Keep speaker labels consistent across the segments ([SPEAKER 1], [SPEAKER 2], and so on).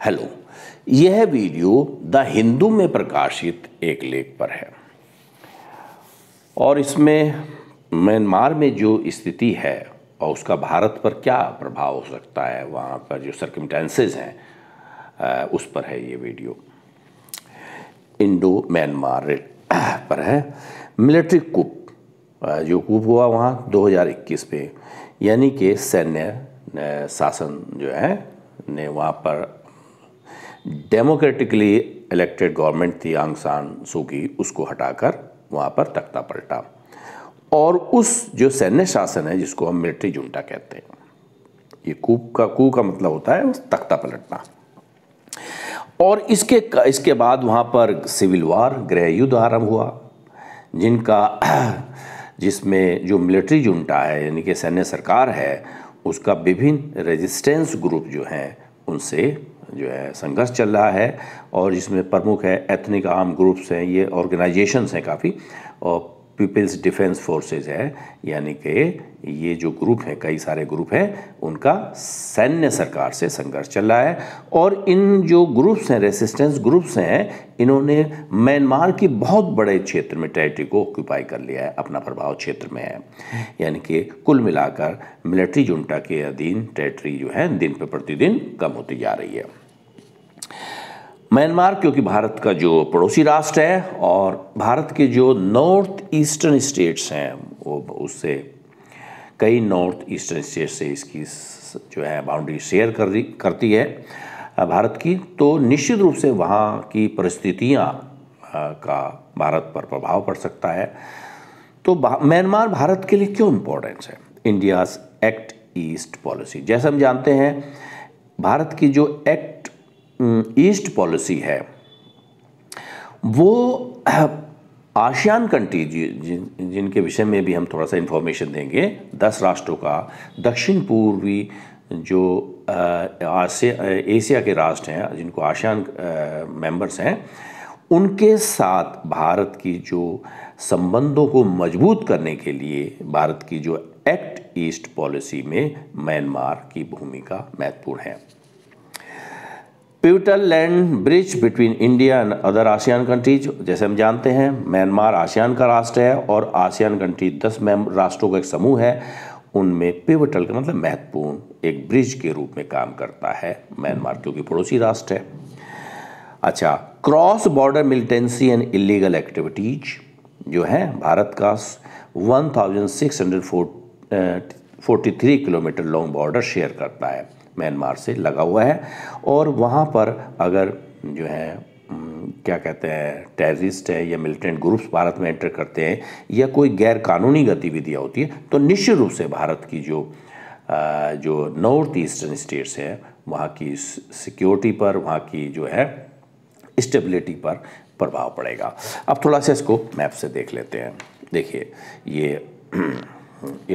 [SPEAKER 1] Hello, यह video the Hindu में प्रकाशित एक लेख पर है और इसमें म्यांमार में जो स्थिति है और उसका भारत पर क्या प्रभाव हो सकता है, वहाँ पर जो सर्कमस्टेंसेस हैं उस पर है ये वीडियो। इंडो म्यांमार पर है। मिलिट्री कूप जो कूप हुआ वहाँ 2021 में, यानी कि सैन्य शासन जो है ने वहाँ पर डेमोक्रेटिकली इलेक्टेड गवर्नमेंट थी आंग सान सू की, उसको हटाकर वहाँ पर तख्ता पलटा और उस जो सैन्य शासन है जिसको हम मिलिट्री जुंटा कहते हैं, ये कू का मतलब होता है तख्ता पलटना। और इसके बाद वहाँ पर सिविल वार, गृह युद्ध आरंभ हुआ, जिसमें जो मिलिट्री जुंटा है यानी कि सैन्य सरकार है, उसका विभिन्न रेजिस्टेंस ग्रुप जो हैं उनसे जो है संघर्ष चल रहा है। और जिसमें प्रमुख है एथनिक आर्म ग्रुप्स हैं, ये ऑर्गेनाइजेशंस हैं काफ़ी, और पीपल्स डिफेंस फोर्सेस है, यानी कि ये जो ग्रुप हैं, कई सारे ग्रुप हैं, उनका सैन्य सरकार से संघर्ष चल रहा है। और इन जो ग्रुप्स हैं, रेसिस्टेंस ग्रुप्स हैं, इन्होंने म्यांमार की बहुत बड़े क्षेत्र में टेरिटरी को ऑक्यूपाई कर लिया है, अपना प्रभाव क्षेत्र में है। यानी कि कुल मिलाकर मिलिट्री जुंटा के अधीन टेरिटरी जो है दिन पर प्रतिदिन कम होती जा रही है। म्यांमार क्योंकि भारत का जो पड़ोसी राष्ट्र है और भारत के जो नॉर्थ ईस्टर्न स्टेट्स हैं वो उससे कई नॉर्थ ईस्टर्न स्टेट से इसकी जो है बाउंड्री शेयर करती है भारत की, तो निश्चित रूप से वहाँ की परिस्थितियाँ का भारत पर प्रभाव पड़ सकता है। तो म्यांमार भारत के लिए क्यों इम्पोर्टेंस है? इंडियाज़ एक्ट ईस्ट पॉलिसी, जैसे हम जानते हैं भारत की जो एक्ट ईस्ट पॉलिसी है वो आसियान कंट्री जिनके विषय में भी हम थोड़ा सा इन्फॉर्मेशन देंगे, 10 राष्ट्रों का दक्षिण पूर्वी जो एशिया के राष्ट्र हैं जिनको आसियान मेंबर्स हैं, उनके साथ भारत की जो संबंधों को मजबूत करने के लिए भारत की जो एक्ट ईस्ट पॉलिसी में म्यांमार की भूमिका महत्वपूर्ण है। Pivotal land bridge between India and other ASEAN countries, जैसे हम जानते हैं म्यांमार आसियान का राष्ट्र है और आसियान कंट्री 10 राष्ट्रों का एक समूह है, उनमें पिवटल का मतलब महत्वपूर्ण एक ब्रिज के रूप में काम करता है म्यांमार, क्योंकि पड़ोसी राष्ट्र है। अच्छा, cross border militancy and illegal activities जो है भारत का 1643 किलोमीटर लॉन्ग बॉर्डर शेयर करता है, म्यांमार से लगा हुआ है। और वहाँ पर अगर जो है क्या कहते हैं टेररिस्ट है या मिलिटेंट ग्रुप्स भारत में एंटर करते हैं या कोई गैर कानूनी गतिविधियाँ होती है, तो निश्चित रूप से भारत की जो नॉर्थ ईस्टर्न स्टेट्स हैं वहाँ की सिक्योरिटी पर, वहाँ की जो है स्टेबिलिटी पर प्रभाव पड़ेगा। अब थोड़ा सा इसको मैप से देख लेते हैं। देखिए ये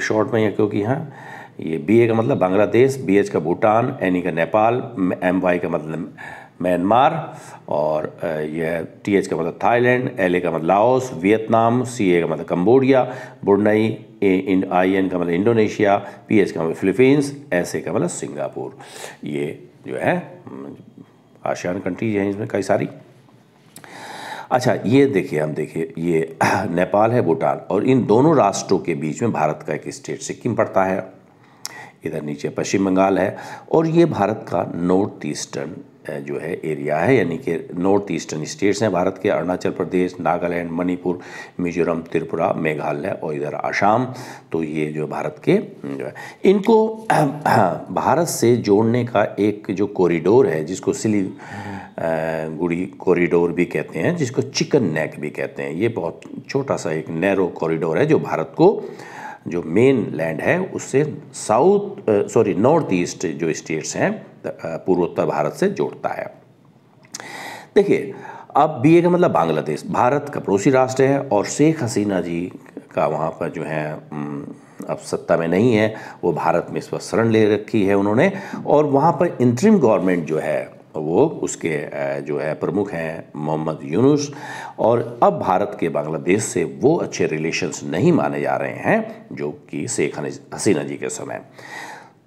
[SPEAKER 1] शॉर्ट में है क्योंकि हाँ ये BA का मतलब बांग्लादेश, BH का भूटान, NE का नेपाल, MY का मतलब म्यांमार और यह TH का मतलब थाईलैंड, LA का मतलब लाओस, वियतनाम, CA का मतलब कंबोडिया, ब्रुनई, IN का मतलब इंडोनेशिया, PH का मतलब फिलीपींस, SA का मतलब सिंगापुर। ये जो है आसियान कंट्रीज हैं, इसमें कई सारी। अच्छा, ये देखिए हम देखिए ये नेपाल है, भूटान, और इन दोनों राष्ट्रों के बीच में भारत का एक स्टेट सिक्किम पड़ता है, इधर नीचे पश्चिम बंगाल है। और ये भारत का नॉर्थ ईस्टर्न जो है एरिया है, यानी कि नॉर्थ ईस्टर्न स्टेट्स हैं भारत के, अरुणाचल प्रदेश, नागालैंड, मणिपुर, मिजोरम, त्रिपुरा, मेघालय और इधर आसाम। तो ये जो भारत के जो है इनको भारत से जोड़ने का एक जो कॉरिडोर है जिसको सिलीगुड़ी कॉरिडोर भी कहते हैं, जिसको चिकन नेक भी कहते हैं, ये बहुत छोटा सा एक नैरो कॉरिडोर है जो भारत को जो मेन लैंड है उससे नॉर्थ ईस्ट जो स्टेट्स हैं पूर्वोत्तर भारत से जोड़ता है। देखिए अब BA का मतलब बांग्लादेश भारत का पड़ोसी राष्ट्र है और शेख हसीना जी का वहाँ पर जो है अब सत्ता में नहीं है, वो भारत में इस वक्त शरण ले रखी है उन्होंने, और वहाँ पर इंटरिम गवर्नमेंट जो है वो उसके जो है प्रमुख हैं मोहम्मद यूनुस। और अब भारत के बांग्लादेश से वो अच्छे रिलेशंस नहीं माने जा रहे हैं जो कि शेख हसीना जी के समय।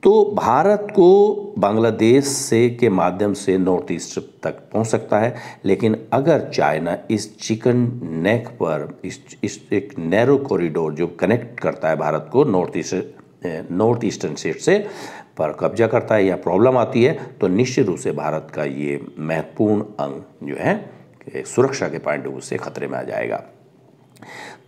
[SPEAKER 1] तो भारत को बांग्लादेश से के माध्यम से नॉर्थ ईस्ट तक पहुंच सकता है, लेकिन अगर चाइना इस चिकन नेक पर इस एक नैरो कॉरिडोर जो कनेक्ट करता है भारत को नॉर्थ ईस्टर्न स्टेट से पर कब्जा करता है या प्रॉब्लम आती है, तो निश्चित रूप से भारत का ये महत्वपूर्ण अंग जो है सुरक्षा के पॉइंट ऑफ व्यू से खतरे में आ जाएगा।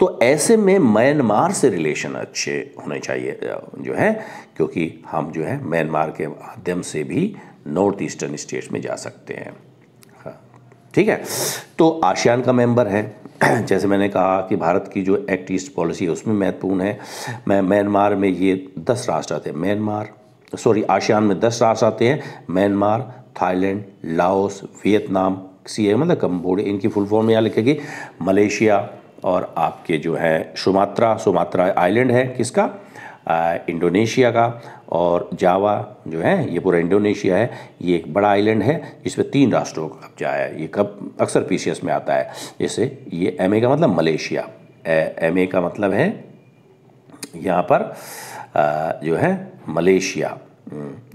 [SPEAKER 1] तो ऐसे में म्यांमार से रिलेशन अच्छे होने चाहिए जो है, क्योंकि हम जो है म्यांमार के माध्यम से भी नॉर्थ ईस्टर्न स्टेट्स में जा सकते हैं। हाँ, ठीक है। तो आसियान का मेंबर है, जैसे मैंने कहा कि भारत की जो एक्ट ईस्ट पॉलिसी है उसमें महत्वपूर्ण है। म्यांमार में ये 10 राष्ट्र आते हैं, आसियान में 10 राष्ट्र आते हैं, म्यांमार, थाईलैंड, लाओस, वियतनाम, मतलब कंबोडिया, इनकी फुल फॉर्म यहाँ लिखेगी, मलेशिया और आपके जो है सुमात्रा आइलैंड है किसका, इंडोनेशिया का, और जावा जो है ये पूरा इंडोनेशिया है, ये एक बड़ा आइलैंड है जिसमें 3 राष्ट्रों का कब्जा है। ये कब अक्सर पीसीएस में आता है, जैसे ये एमए का मतलब मलेशिया, एमए का मतलब है यहाँ पर जो है मलेशिया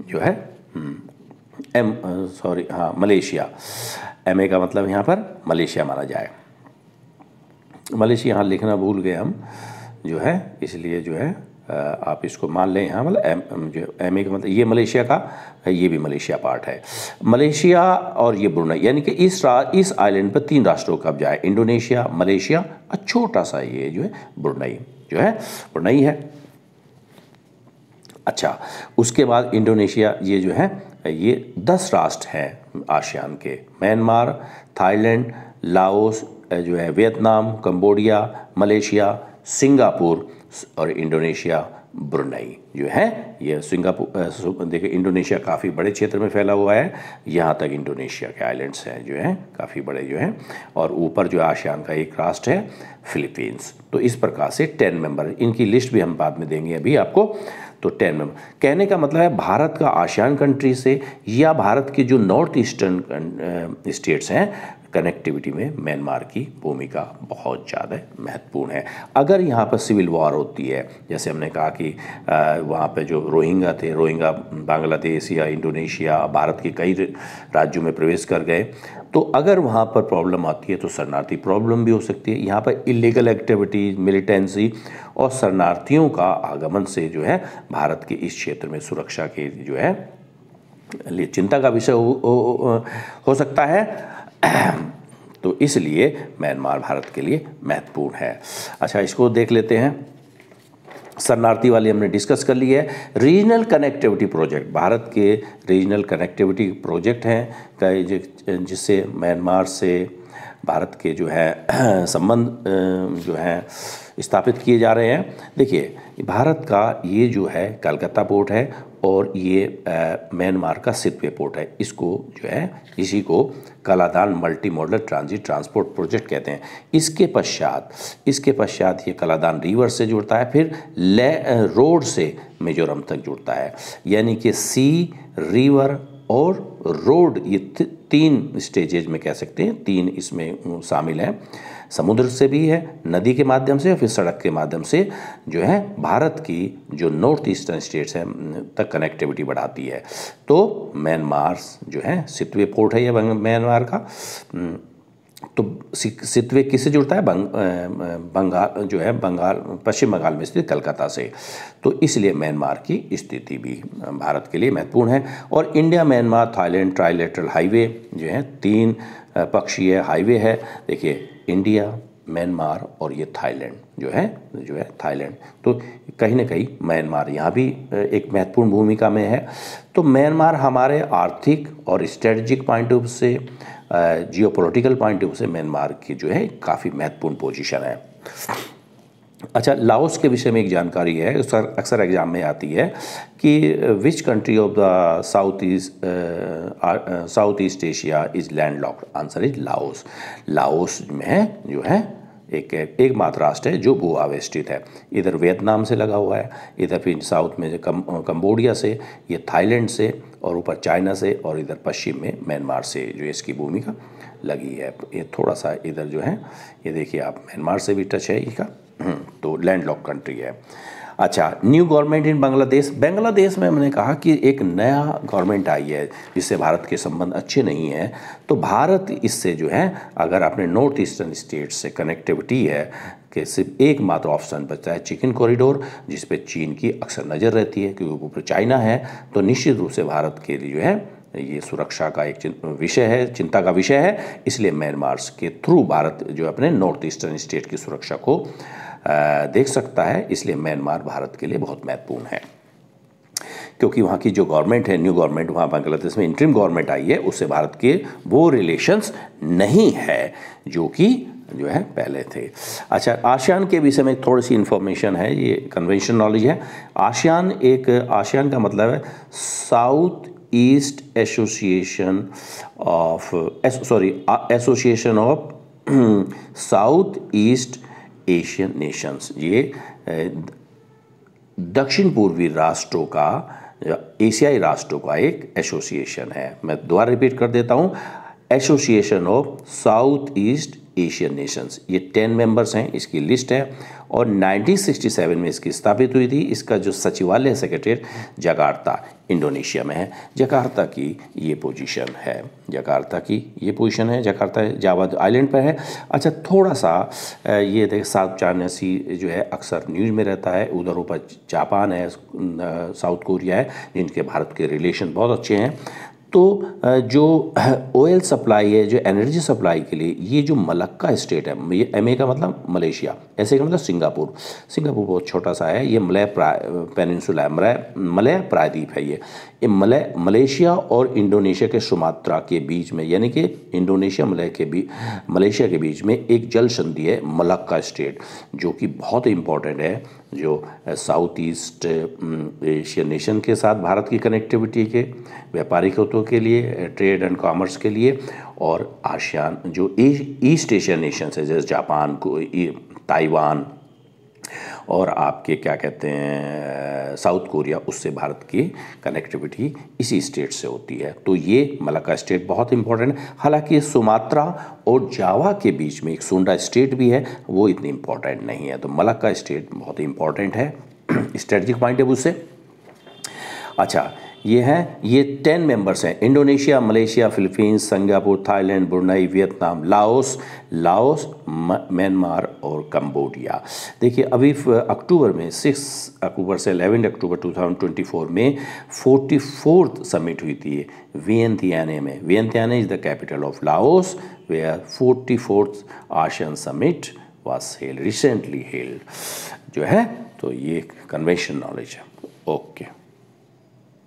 [SPEAKER 1] जो है मलेशिया, एमए का मतलब यहाँ पर मलेशिया माना जाए। मलेशिया यहाँ लिखना भूल गए हम जो है, इसलिए जो है आप इसको मान लें यहाँ, मतलब जो एमए का मतलब ये मलेशिया का, ये भी मलेशिया पार्ट है। मलेशिया और ये ब्रुनई, यानी कि इस आइलैंड पर 3 राष्ट्रों का कब्जा है, इंडोनेशिया, मलेशिया और छोटा सा ये जो है ब्रुनई है। अच्छा, उसके बाद इंडोनेशिया, ये जो है ये 10 राष्ट्र हैं आसियान के, म्यांमार, थाईलैंड, लाओस जो है, वियतनाम, कंबोडिया, मलेशिया, सिंगापुर और इंडोनेशिया, ब्रुनई जो है। ये सिंगापुर देखिए, इंडोनेशिया काफ़ी बड़े क्षेत्र में फैला हुआ है, यहाँ तक इंडोनेशिया के आइलैंड्स हैं जो हैं काफ़ी बड़े जो हैं, और ऊपर जो आसियान का एक राष्ट्र है फिलीपींस। तो इस प्रकार से 10 मेंबर, इनकी लिस्ट भी हम बाद में देंगे अभी आपको। तो 10 मेंबर कहने का मतलब है भारत का आसियान कंट्री से या भारत की जो नॉर्थ ईस्टर्न स्टेट्स हैं, कनेक्टिविटी में म्यांमार की भूमिका बहुत ज़्यादा महत्वपूर्ण है। अगर यहाँ पर सिविल वॉर होती है, जैसे हमने कहा कि वहाँ पे जो रोहिंग्या थे, रोहिंग्या बांग्लादेश या इंडोनेशिया, भारत के कई राज्यों में प्रवेश कर गए, तो अगर वहाँ पर प्रॉब्लम आती है तो शरणार्थी प्रॉब्लम भी हो सकती है। यहाँ पर इलीगल एक्टिविटीज़, मिलिटेंसी और शरणार्थियों का आगमन से जो है भारत के इस क्षेत्र में सुरक्षा के जो है लिए चिंता का विषय हो सकता है। तो इसलिए म्यांमार भारत के लिए महत्वपूर्ण है। अच्छा, इसको देख लेते हैं। शरणार्थी वाली हमने डिस्कस कर ली है। रीजनल कनेक्टिविटी प्रोजेक्ट, भारत के रीजनल कनेक्टिविटी प्रोजेक्ट हैं जिससे म्यांमार से भारत के जो है संबंध जो है स्थापित किए जा रहे हैं। देखिए, भारत का ये जो है कलकत्ता पोर्ट है और ये म्यांमार का सितवे पोर्ट है। इसको जो है इसी को Kaladan multi modal transit transport project कहते हैं। इसके पश्चात ये कलादान रिवर से जुड़ता है, फिर रोड से मिजोरम तक जुड़ता है। यानी कि सी, रिवर और रोड, ये 3 स्टेजेज में कह सकते हैं, 3 इसमें शामिल हैं। समुद्र से भी है, नदी के माध्यम से, और फिर सड़क के माध्यम से जो है भारत की जो नॉर्थ ईस्टर्न स्टेट्स हैं तक कनेक्टिविटी बढ़ाती है। तो म्यांमार जो है सितवे पोर्ट है ये म्यांमार का। तो सितवे किससे जुड़ता है? बंगाल जो है, पश्चिम बंगाल में स्थित कलकत्ता से। तो इसलिए म्यांमार की स्थिति भी भारत के लिए महत्वपूर्ण है। और India Myanmar Thailand trilateral highway जो है 3 पक्षीय हाईवे है। देखिए, इंडिया, म्यांमार और ये थाईलैंड जो है थाईलैंड, तो कहीं ना कहीं म्यांमार यहाँ भी एक महत्वपूर्ण भूमिका में है। तो म्यांमार हमारे आर्थिक और स्ट्रेटजिक पॉइंट ऑफ व्यू से, जियोपॉलिटिकल पॉइंट ऑफ व्यू से म्यांमार की जो है काफ़ी महत्वपूर्ण पोजीशन है। अच्छा, लाओस के विषय में एक जानकारी है, अक्सर एग्जाम में आती है कि which country of the south east Asia is landlocked? Answer is Laos. Laos में जो है एक मात्र राष्ट्र है जो भू आवेष्टित है। इधर वियतनाम से लगा हुआ है, इधर फिर साउथ में कंबोडिया से, ये थाईलैंड से, और ऊपर चाइना से, और इधर पश्चिम में म्यांमार से जो इसकी भूमिका लगी है। ये थोड़ा सा इधर जो है, ये देखिए आप, म्यांमार से भी टच है इसका, तो लैंडलॉक कंट्री है। अच्छा, new government in Bangladesh. Bangladesh में मैंने कहा कि एक नया गवर्नमेंट आई है जिससे भारत के संबंध अच्छे नहीं हैं, तो भारत इससे जो है, अगर अपने नॉर्थ ईस्टर्न स्टेट से कनेक्टिविटी है कि सिर्फ एकमात्र ऑप्शन बचता है चिकन कॉरिडोर, जिस पे चीन की अक्सर नज़र रहती है क्योंकि ऊपर चाइना है, तो निश्चित रूप से भारत के लिए जो है ये सुरक्षा का एक विषय है, चिंता का विषय है। इसलिए म्यांमार के थ्रू भारत जो अपने नॉर्थ ईस्टर्न स्टेट की सुरक्षा को देख सकता है। इसलिए म्यांमार भारत के लिए बहुत महत्वपूर्ण है, क्योंकि वहाँ की जो गवर्नमेंट है, न्यू गवर्नमेंट वहाँ बांग्लादेश में इंटरिम गवर्नमेंट आई है, उससे भारत के वो रिलेशंस नहीं है जो कि जो है पहले थे। अच्छा, आसियान के विषय में थोड़ी सी इन्फॉर्मेशन है, ये कन्वेंशन नॉलेज है। आसियान का मतलब है south east association of south east Asian Nations. ये दक्षिण पूर्वी राष्ट्रों का, एशियाई राष्ट्रों का एक एसोसिएशन है। मैं दोबारा रिपीट कर देता हूँ, association of south east Asian Nations. ये 10 मेंबर्स हैं, इसकी लिस्ट है, और 1967 में इसकी स्थापित हुई थी। इसका जो सचिवालय सेक्रेटरीट जकार्ता इंडोनेशिया में है। जकार्ता की ये पोजीशन है, जकार्ता जावा आइलैंड पर है। अच्छा, थोड़ा सा ये देख, साउथ चाइना सी जो है अक्सर न्यूज़ में रहता है, उधर ऊपर जापान है, साउथ कोरिया है, जिनके भारत के रिलेशन बहुत अच्छे हैं। तो जो ऑयल सप्लाई है, जो एनर्जी सप्लाई के लिए, ये जो मलक्का स्टेट है, ये MA का मतलब मलेशिया, ऐसे का मतलब सिंगापुर बहुत छोटा सा है, ये मलय पेनिनसुला, मलय प्रायद्वीप है। ये मलेशिया और इंडोनेशिया के सुमात्रा के बीच में, यानी कि इंडोनेशिया मलेशिया के बीच में एक जल संधि है, मलक्का स्टेट, जो कि बहुत इंपॉर्टेंट है, जो साउथ ईस्ट एशियन नेशन के साथ भारत की कनेक्टिविटी के, व्यापारिक हितों के लिए, ट्रेड एंड कॉमर्स के लिए, और आसियान जो ईस्ट एशियन नेशंस है, जैसे जापान को, ताइवान और आपके क्या कहते हैं साउथ कोरिया, उससे भारत की कनेक्टिविटी इसी स्टेट से होती है। तो ये मलक्का स्टेट बहुत इंपॉर्टेंट है। हालांकि सुमात्रा और जावा के बीच में एक सुंडा स्टेट भी है, वो इतनी इंपॉर्टेंट नहीं है। तो मलक्का स्टेट बहुत इंपॉर्टेंट है स्ट्रेटजिक पॉइंट ऑफ व्यू से। अच्छा, ये 10 मेंबर्स हैं, Indonesia, Malaysia, Philippines, Singapore, Thailand, Brunei, Vietnam, Laos, Myanmar और कंबोडिया। देखिए, अभी अक्टूबर में 6 अक्टूबर से 11 अक्टूबर 2024 में 44th समिट हुई थी वियंतियाने में। Vientiane is the capital of Laos, where 44th ASEAN summit was recently held जो है। तो ये कन्वेंशन नॉलेज है। ओके।